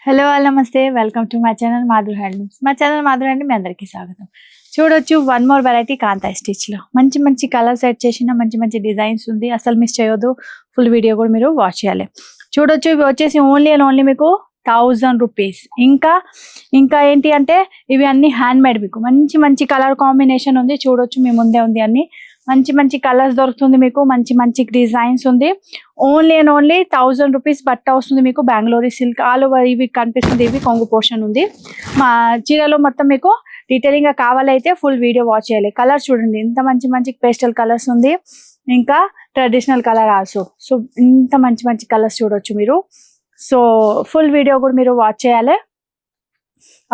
Hello all నమస్తే, welcome to my channel Madhuri handlooms. మా channel Madhuri hand మీ అందరికీ స్వాగతం. చూడొచ్చు వన్ మోర్ వెరైటీ కాంతా స్టిచ్ లో మంచి మంచి కలర్ సెట్ చేసిన మంచి మంచి డిజైన్స్ ఉంది. అసలు మిస్ చేయొద్దు, ఫుల్ వీడియో కూడా మీరు వాచ్ చేయాలి. చూడొచ్చు ఇవి వచ్చేసి ఓన్లీ అండ్ ఓన్లీ మీకు 1000 రూపీస్. ఇంకా ఏంటి అంటే ఇవి అన్ని హ్యాండ్ మేడ్, మీకు మంచి మంచి కలర్ కాంబినేషన్ ఉంది. చూడొచ్చు మీ ముందే ఉంది, అన్ని మంచి మంచి కలర్స్ దొరుకుతుంది మీకు, మంచి మంచి డిజైన్స్ ఉంది. ఓన్లీ అండ్ ఓన్లీ 1000 రూపీస్ బట్ట వస్తుంది మీకు. బెంగళూరు సిల్క్ ఆల్ ఓవర్ ఇవి కనిపిస్తుంది. ఇవి కొంగు పోర్షన్ ఉంది. మా చీరలో మొత్తం మీకు డీటెయిలింగ్ గా కావాలైతే ఫుల్ వీడియో వాచ్ చేయాలి. కలర్ చూడండి, ఇంత మంచి మంచి పేస్టల్ కలర్స్ ఉంది, ఇంకా ట్రెడిషనల్ కలర్ ఆల్సో. సో ఇంత మంచి మంచి కలర్స్ చూడొచ్చు మీరు. సో ఫుల్ వీడియో కూడా మీరు వాచ్ చేయాలి,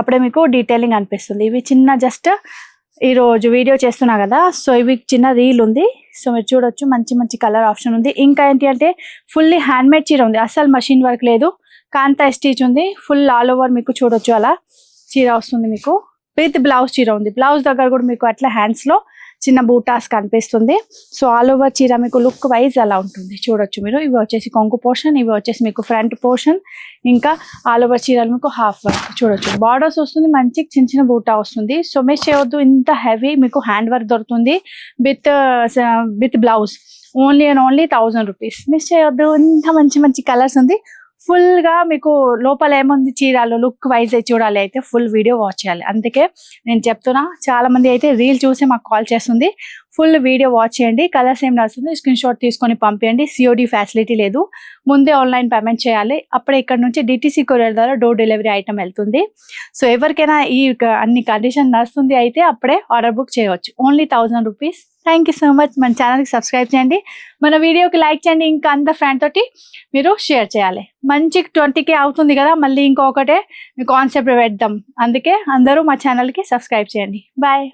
అప్పుడే మీకు డీటెయిలింగ్ అనిపిస్తుంది. ఇవి చిన్న జస్ట్ ఈ రోజు వీడియో చేస్తున్నా కదా, సో ఇవి చిన్న రీల్ ఉంది. సో మీరు చూడొచ్చు మంచి మంచి కలర్ ఆప్షన్ ఉంది. ఇంకా ఏంటి అంటే ఫుల్లీ హ్యాండ్ మేడ్ చీర ఉంది, అసలు మషిన్ వర్క్ లేదు. కాంతా స్టిచ్ ఉంది, ఫుల్ ఆల్ ఓవర్ మీకు చూడొచ్చు అలా చీర వస్తుంది మీకు. విత్ బ్లౌజ్ చీర ఉంది. బ్లౌజ్ దగ్గర కూడా మీకు అట్లా హ్యాండ్స్ లో చిన్న బూటాస్ కనిపిస్తుంది. సో ఆల్ ఓవర్ చీర మీకు లుక్ వైజ్ అలా ఉంటుంది. చూడొచ్చు మీరు. ఇవి వచ్చేసి కొంగు పోర్షన్, ఇవి వచ్చేసి మీకు ఫ్రంట్ పోర్షన్, ఇంకా ఆల్ ఓవర్ చీరలు మీకు హాఫ్ వర్క్ చూడొచ్చు. బార్డర్స్ వస్తుంది, మంచి చిన్న చిన్న బూటా వస్తుంది. సో మిస్ చేయవద్దు, ఇంత హెవీ మీకు హ్యాండ్ వర్క్ దొరుకుతుంది with blouse. Only and only 1000 rupees. Miss చేయవద్దు, ఇంత మంచి మంచి కలర్స్ ఉంది. ఫుల్ గా మీకు లోపల ఏముంది చీరలో లుక్ వైజ్ చూడాలి అయితే ఫుల్ వీడియో వాచ్ చేయాలి. అందుకే నేను చెప్తున్నా, చాలా మంది అయితే రీల్ చూసి మాకు కాల్ చేస్తుంది. ఫుల్ వీడియో వాచ్ చేయండి. కలర్స్ ఏం నడుస్తుంది స్క్రీన్ షాట్ తీసుకొని పంపించండి. సిఓడి ఫెసిలిటీ లేదు, ముందే ఆన్లైన్ పేమెంట్ చేయాలి. అప్పుడే ఇక్కడ నుంచి డిటిసి కొరియర్ ద్వారా డోర్ డెలివరీ ఐటమ్ వెళ్తుంది. సో ఎవరికైనా ఈ అన్ని కండిషన్ నడుస్తుంది అయితే అప్పుడే ఆర్డర్ బుక్ చేయవచ్చు. Only 1000 rupees. Thank you so much. మన ఛానల్కి సబ్స్క్రైబ్ చేయండి, మన వీడియోకి లైక్ చేయండి, ఇంకా అంత ఫ్రెండ్ తోటి మీరు షేర్ చేయాలి. మంచి 20K అవుతుంది కదా, మళ్ళీ ఇంకొకటే కాన్సెప్ట్ పెడదాం. అందుకే అందరూ మా ఛానల్కి సబ్స్క్రైబ్ చేయండి. బాయ్.